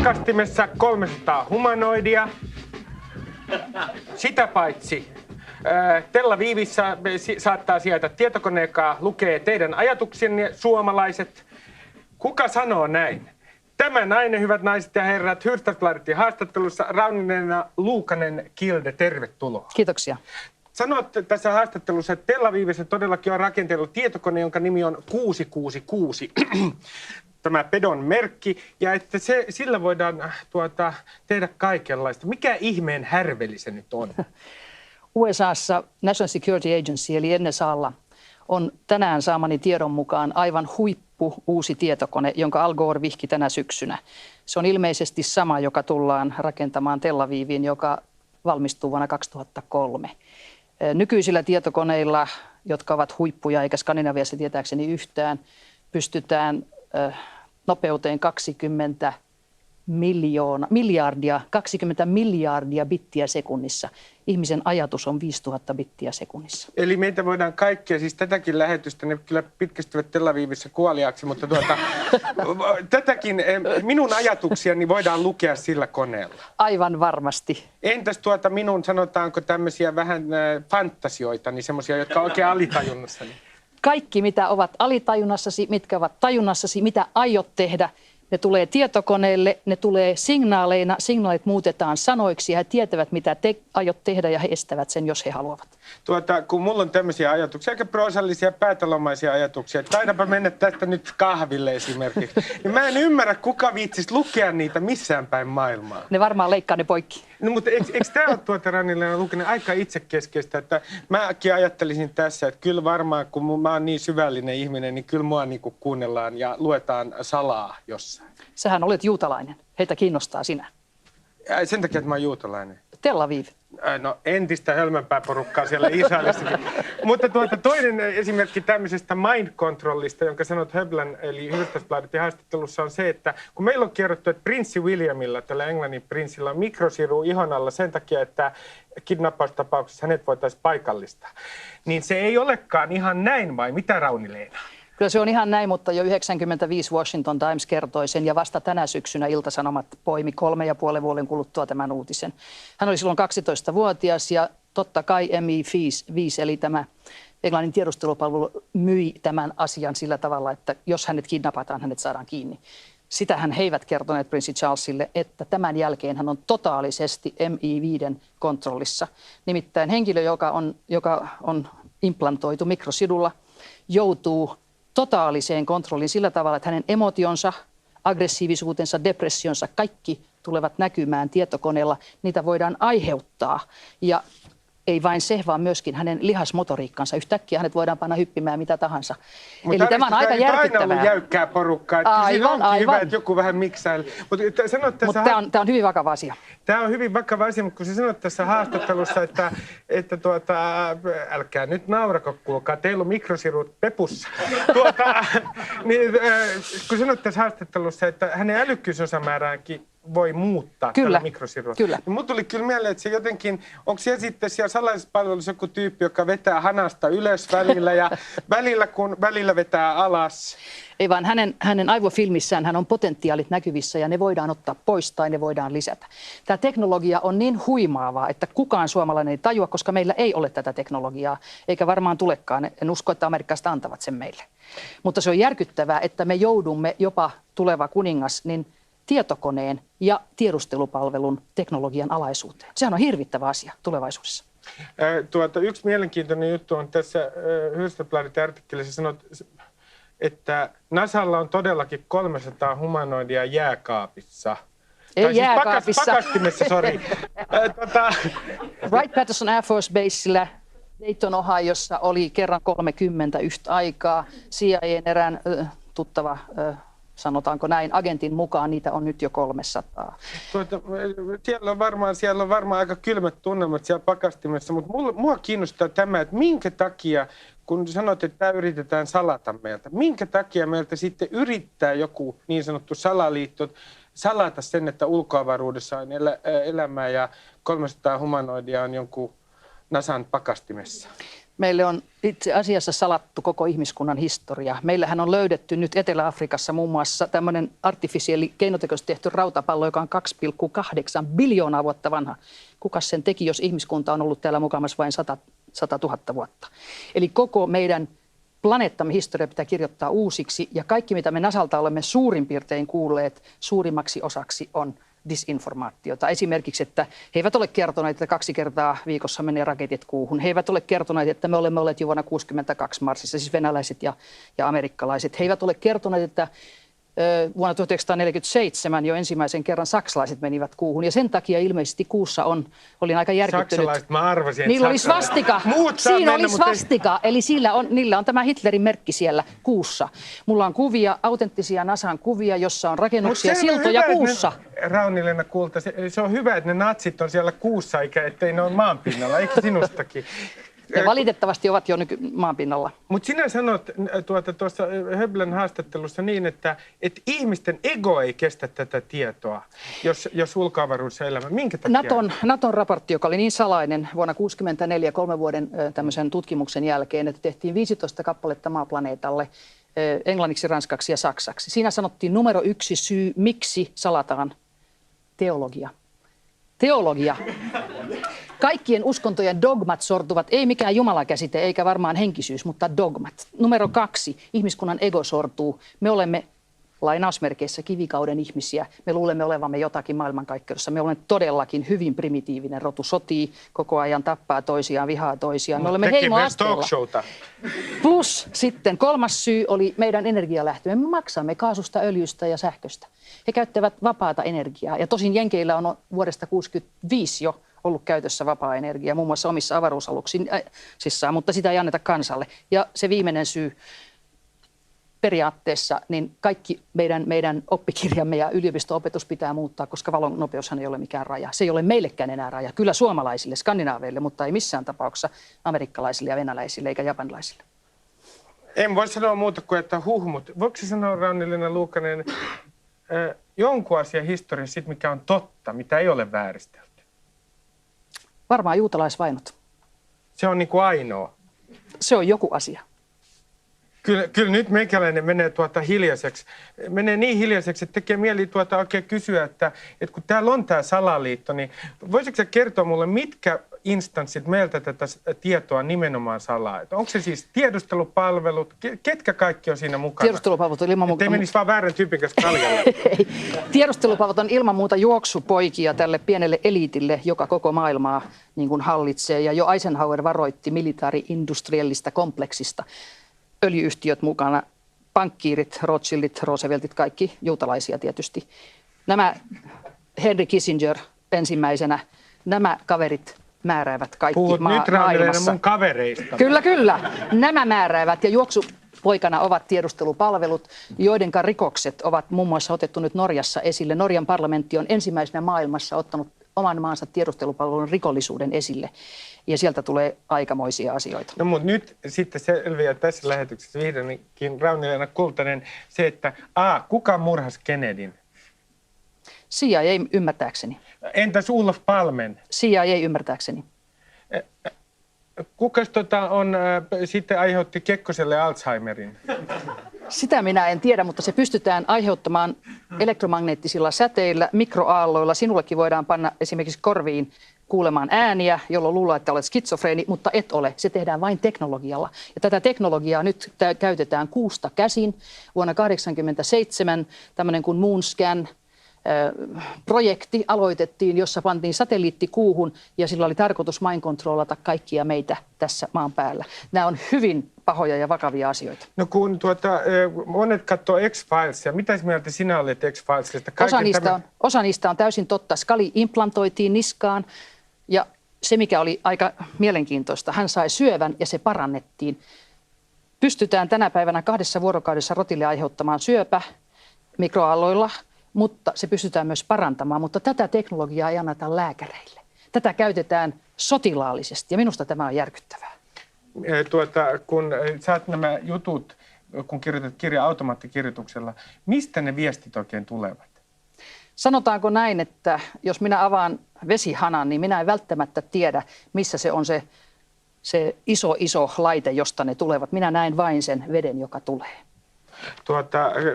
pakastimessa 300 humanoidia. Sitä paitsi Tel Avivissä saattaa sieltä tietokoneekaan lukee teidän ajatuksienne, suomalaiset. Kuka sanoo näin? Tämä nainen, hyvät naiset ja herrat, Hufvudstadsbladetin haastattelussa Rauni-Leena Luukanen-Kilde, tervetuloa. Kiitoksia. Sanotte tässä haastattelussa, että Tel Avivissä todellakin on rakenteellut tietokone, jonka nimi on 666. Tämä pedon merkki, ja että sillä voidaan tehdä kaikenlaista. Mikä ihmeen härveli se nyt on? USAssa National Security Agency eli NSAlla on tänään saamani tiedon mukaan aivan uusi tietokone, jonka Al Gore vihki tänä syksynä. Se on ilmeisesti sama, joka tullaan rakentamaan Tel Aviviin, joka valmistuu vuonna 2003. Nykyisillä tietokoneilla, jotka ovat huippuja eikä Skandinaviassa tietääkseni yhtään, pystytään nopeuteen 20 miljardia bittiä sekunnissa. Ihmisen ajatus on 5000 bittiä sekunnissa. Eli meitä voidaan kaikkea, siis tätäkin lähetystä, ne kyllä pitkästyvät Tel Avivissa kuoliaksi, mutta tätäkin minun ajatuksiani voidaan lukea sillä koneella. Aivan varmasti. Entäs minun, sanotaanko tämmöisiä vähän fantasioita, niin semmoisia, jotka on oikein alitajunnassani? Kaikki, mitä ovat alitajunnassasi, mitkä ovat tajunnassasi, mitä aiot tehdä, ne tulee tietokoneelle, ne tulee signaaleina, signaalit muutetaan sanoiksi ja he tietävät, mitä te aiot tehdä ja he estävät sen, jos he haluavat. Kun mulla on tämmöisiä ajatuksia, aika proosallisia, päätalomaisia ajatuksia, että taidapa mennä tästä nyt kahville esimerkiksi, niin mä en ymmärrä, kuka viitsisi lukea niitä missään päin maailmaa. Ne varmaan leikkaa ne poikki. No mutta eikö tämä ole Rauni-Leena Luukanen aika itsekeskeistä, että mäkin ajattelisin tässä, että kyllä varmaan, kun mä oon niin syvällinen ihminen, niin kyllä mua niin kuunnellaan ja luetaan salaa jossain. Sähän olet juutalainen. Heitä kiinnostaa sinä. Sen takia, että mä oon juutalainen. Tel Aviv. No entistä hölmömpää porukkaa siellä Israelissakin. Mutta toinen esimerkki tämmöisestä mind controlista, jonka sanot Höblän, eli Hufvudstadsbladetin haastattelussa, on se, että kun meillä on kerrottu, että prinssi Williamilla, tällä Englannin prinssillä, on mikrosiru ihon alla sen takia, että kidnappaustapauksessa hänet voitaisiin paikallistaa, niin se ei olekaan ihan näin, vai mitä, Rauni-Leena? Kyllä se on ihan näin, mutta jo 1995 Washington Times kertoi sen ja vasta tänä syksynä Ilta-Sanomat poimi 3,5 vuoden kuluttua tämän uutisen. Hän oli silloin 12-vuotias ja totta kai MI5 eli tämä Englannin tiedustelupalvelu myi tämän asian sillä tavalla, että jos hänet kidnapataan, hänet saadaan kiinni. Sitähän he eivät kertoneet prinssi Charlesille, että tämän jälkeen hän on totaalisesti MI5 kontrollissa. Nimittäin henkilö, joka on implantoitu mikrosidulla, joutuu totaaliseen kontrolliin sillä tavalla, että hänen emotionsa, aggressiivisuutensa, depressionsa, kaikki tulevat näkymään tietokoneella. Niitä voidaan aiheuttaa ja ei vain se, vaan myöskin hänen lihasmotoriikkansa. Yhtäkkiä hänet voidaan panna hyppimään mitä tahansa. Mutta eli tämä on aika järkyttävää. Aina ollut jäykkää porukkaa. Aivan. Hyvä, että joku vähän miksaili. Mutta tämä on hyvin vakava asia. Tämä on hyvin vakava asia, mutta kun sä sanoit tässä haastattelussa, että älkää nyt naurako, kuulkaa, teillä on mikrosirut pepussa. Niin, kun sanoit tässä haastattelussa, että hänen älykkyysosamääräänkin voi muuttaa tällä mikrosirulla. Kyllä. Niin mut tuli kyllä mieleen, että se jotenkin, onko siellä sitten siellä salaisessa palvelussa joku tyyppi, joka vetää hanasta ylös välillä ja välillä vetää alas? Ei vaan hänen aivofilmissään hän on potentiaalit näkyvissä ja ne voidaan ottaa pois tai ne voidaan lisätä. Tämä teknologia on niin huimaavaa, että kukaan suomalainen ei tajua, koska meillä ei ole tätä teknologiaa, eikä varmaan tulekaan. En usko, että amerikkalaiset antavat sen meille. Mutta se on järkyttävää, että me joudumme jopa tuleva kuningas niin tietokoneen ja tiedustelupalvelun teknologian alaisuuteen. Sehän on hirvittävä asia tulevaisuudessa. Yksi mielenkiintoinen juttu on tässä Hufvudstadsbladetin artikkelissa sanot, että NASAlla on todellakin 300 humanoidia jääkaapissa. Ei jääkaapissa. Pakastimessa, sori. Wright-Patterson Air Force Basella Dayton, Ohiossa oli kerran 30 yhtä aikaa. CIA:n erään tuttava sanotaanko näin, agentin mukaan niitä on nyt jo 300. Siellä on varmaan aika kylmät tunnelmat siellä pakastimessa, mutta mua kiinnostaa tämä, että minkä takia, kun sanoit, että tämä yritetään salata meiltä, minkä takia meiltä sitten yrittää joku niin sanottu salaliitto salata sen, että ulkoavaruudessa on elämää ja 300 humanoidia on jonkun NASAn pakastimessa? Meille on itse asiassa salattu koko ihmiskunnan historia. Meillähän on löydetty nyt Etelä-Afrikassa muun muassa tämmöinen artifisiaali keinotekoisesti tehty rautapallo, joka on 2,8 biljoonaa vuotta vanha. Kukas sen teki, jos ihmiskunta on ollut täällä mukamassa vain 100 000 vuotta? Eli koko meidän planeettamme historia pitää kirjoittaa uusiksi, ja kaikki, mitä me NASAlta olemme suurin piirtein kuulleet, suurimmaksi osaksi on disinformaatiota. Esimerkiksi, että he eivät ole kertoneet, että 2 kertaa viikossa menee raketit kuuhun. He eivät ole kertoneet, että me olemme olleet jo vuonna 1962 Marsissa, siis venäläiset ja amerikkalaiset. He eivät ole kertoneet, että vuonna 1947 jo ensimmäisen kerran saksalaiset menivät kuuhun. Ja sen takia ilmeisesti kuussa olin aika järkyttynyt. Saksalaiset, mä arvasin, niillä oli svastika. Siinä oli svastika. Eli niillä on tämä Hitlerin merkki siellä kuussa. Mulla on kuvia, autenttisia NASAn kuvia, jossa on rakennuksia, siltoja kuussa. Rauni-Leena Kulta, se on hyvä, että ne natsit on siellä kuussa, eikä ettei ne ole maanpinnalla. Eikö sinustakin? Ja valitettavasti ovat jo maanpinnalla. Mutta sinä sanot tuossa Höblän haastattelussa niin, että ihmisten ego ei kestä tätä tietoa, jos ulkoavaruudessa elämä. Minkä takia? Naton raportti, joka oli niin salainen vuonna 1964 3 vuoden tämmöisen tutkimuksen jälkeen, että tehtiin 15 kappaletta maaplaneetalle englanniksi, ranskaksi ja saksaksi. Siinä sanottiin numero 1 syy, miksi salataan teologia. Teologia. Kaikkien uskontojen dogmat sortuvat, ei mikään jumalakäsite eikä varmaan henkisyys, mutta dogmat. Numero 2, ihmiskunnan ego sortuu. Me olemme lainausmerkeissä kivikauden ihmisiä. Me luulemme olevamme jotakin maailmankaikkeudessa. Me olemme todellakin hyvin primitiivinen rotu, sotii koko ajan, tappaa toisiaan, vihaa toisiaan. Me olemme heimoasteella. Plus sitten 3. syy oli meidän energialähtö. Me maksamme kaasusta, öljystä ja sähköstä. He käyttävät vapaata energiaa. Ja tosin Jenkeillä on vuodesta 1965 jo ollut käytössä vapaa energia, muun muassa omissa avaruusaluksissaan, mutta sitä ei anneta kansalle. Ja se viimeinen syy periaatteessa, niin kaikki meidän oppikirjamme ja yliopisto-opetus pitää muuttaa, koska valon nopeushan ei ole mikään raja. Se ei ole meillekään enää raja. Kyllä suomalaisille, skandinaaveille, mutta ei missään tapauksessa amerikkalaisille ja venäläisille eikä japanilaisille. En voi sanoa muuta kuin, että mutta voiko sanoa, Rauni-Leena Luukkanen, jonkun asian historiassa, mikä on totta, mitä ei ole vääristelty? Varmaan juutalaisvainot. Se on niin kuin ainoa. Se on joku asia. Kyllä nyt meikäläinen menee hiljaiseksi. Menee niin hiljaiseksi, että tekee mieli oikein kysyä, että kun täällä on tämä salaliitto, niin voisitko sä kertoa mulle, mitkä instanssit meiltä tätä tietoa nimenomaan salaa? Että onko se siis tiedustelupalvelut? Ketkä kaikki on siinä mukana? Tiedustelupalvelut on ilman muuta. Ettei menisi vaan väärän tyypin kanssa kaljalle. Tiedustelupalvelut on ilman muuta juoksupoikia tälle pienelle eliitille, joka koko maailmaa niin kuin hallitsee. Ja jo Eisenhower varoitti militaari-industriellista kompleksista. Öljyyhtiöt mukana, pankkiirit, Rothschildit, Rooseveltit, kaikki juutalaisia tietysti. Nämä Henry Kissinger ensimmäisenä, nämä kaverit määräävät kaikki maailmassa. Puhut nyt mun kavereista. Kyllä. Nämä määräävät ja juoksupoikana ovat tiedustelupalvelut, joidenka rikokset ovat muun muassa otettu nyt Norjassa esille. Norjan parlamentti on ensimmäisenä maailmassa ottanut oman maansa tiedustelupalvelun rikollisuuden esille. Ja sieltä tulee aikamoisia asioita. No mutta nyt sitten selviää tässä lähetyksessä vihdoinkin, Rauni-Leena Kultanen, se, että kuka murhasi Kennedyn? CIA ymmärtääkseni. Entäs Olof Palmen? CIA ymmärtääkseni. Kukas sitten aiheutti Kekkoselle Alzheimerin? Sitä minä en tiedä, mutta se pystytään aiheuttamaan elektromagneettisilla säteillä, mikroaalloilla. Sinullekin voidaan panna esimerkiksi korviin kuulemaan ääniä, jolloin luulee, että olet skitsofreeni, mutta et ole. Se tehdään vain teknologialla. Ja tätä teknologiaa nyt käytetään kuusta käsin. Vuonna 1987 tämmöinen kuin Moonscan projekti aloitettiin, jossa pantiin satelliitti kuuhun ja sillä oli tarkoitus mind-controlata kaikkia meitä tässä maan päällä. Nämä on hyvin pahoja ja vakavia asioita. No kun monet katsoo X-Filesia, mitä mieltä sinä olet X-Filesista? Osa niistä on täysin totta. Scully implantoitiin niskaan ja se mikä oli aika mielenkiintoista, hän sai syövän ja se parannettiin. Pystytään tänä päivänä 2 vuorokaudessa rotille aiheuttamaan syöpä mikroaalloilla, mutta se pystytään myös parantamaan, mutta tätä teknologiaa ei anneta lääkäreille. Tätä käytetään sotilaallisesti ja minusta tämä on järkyttävää. Kun saat nämä jutut, kun kirjoitat kirja automaattikirjoituksella, mistä ne viestit oikein tulevat? Sanotaanko näin, että jos minä avaan vesihanan, niin minä en välttämättä tiedä, missä se on se se iso laite, josta ne tulevat. Minä näen vain sen veden, joka tulee.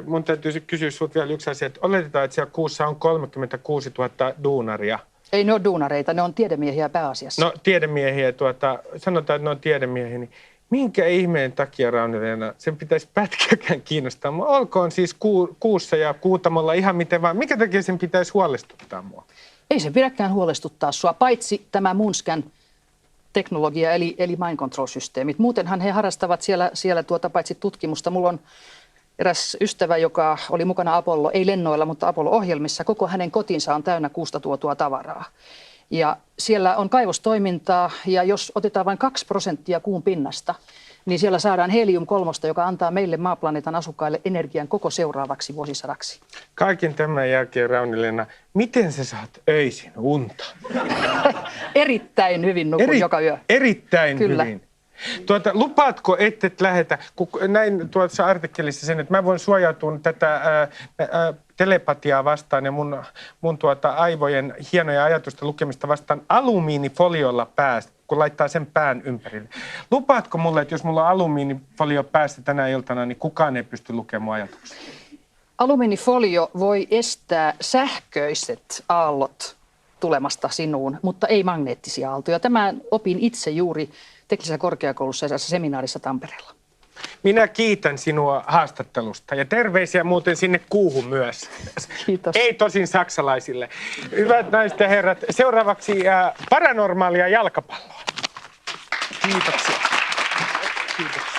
Mun täytyy kysyä sinulta vielä yksi asia, että oletetaan, että siellä kuussa on 36 000 duunaria. Ei ne ole duunareita, ne on tiedemiehiä pääasiassa. No tiedemiehiä, sanotaan, että ne on tiedemiehiä, niin minkä ihmeen takia, Rauni-Leena, sen pitäisi pätkäkään kiinnostaa mua? Olkoon siis kuussa ja Kuutamolla ihan miten vaan. Minkä takia sen pitäisi huolestuttaa mua? Ei se pidäkään huolestuttaa sua, paitsi tämä Moonscan teknologia eli mind control-systeemit. Muutenhan he harrastavat siellä paitsi tutkimusta. Mulla on eräs ystävä, joka oli mukana Apollo, ei lennoilla, mutta Apollo-ohjelmissa. Koko hänen kotinsa on täynnä kuusta tuotua tavaraa. Ja siellä on kaivostoimintaa, ja jos otetaan vain 2% kuun pinnasta, niin siellä saadaan helium-3, joka antaa meille maaplaneetan asukkaille energian koko seuraavaksi vuosisadaksi. Kaiken tämän jälkeen, Rauni-Leena, miten sä saat öisin unta? Erittäin hyvin nukun joka yö. Erittäin Kyllä. hyvin. Lupaatko, et lähetä, kun näin tuossa artikkelissa sen, että mä voin suojautua tätä telepatiaa vastaan ja mun aivojen hienoja ajatusta lukemista vastaan alumiinifoliolla päästä, kun laittaa sen pään ympärille. Lupaatko mulle, että jos mulla on alumiinifolio päästä tänä iltana, niin kukaan ei pysty lukemaan ajatuksia? Alumiinifolio voi estää sähköiset aallot tulemasta sinuun, mutta ei magneettisia aaltoja. Tämän opin itse juuri Teknisessä korkeakoulussa ja seminaarissa Tampereella. Minä kiitän sinua haastattelusta ja terveisiä muuten sinne kuuhun myös. Kiitos. Ei tosin saksalaisille. Hyvät naiset ja herrat, seuraavaksi paranormaalia jalkapalloa. Kiitoksia. Kiitoksia.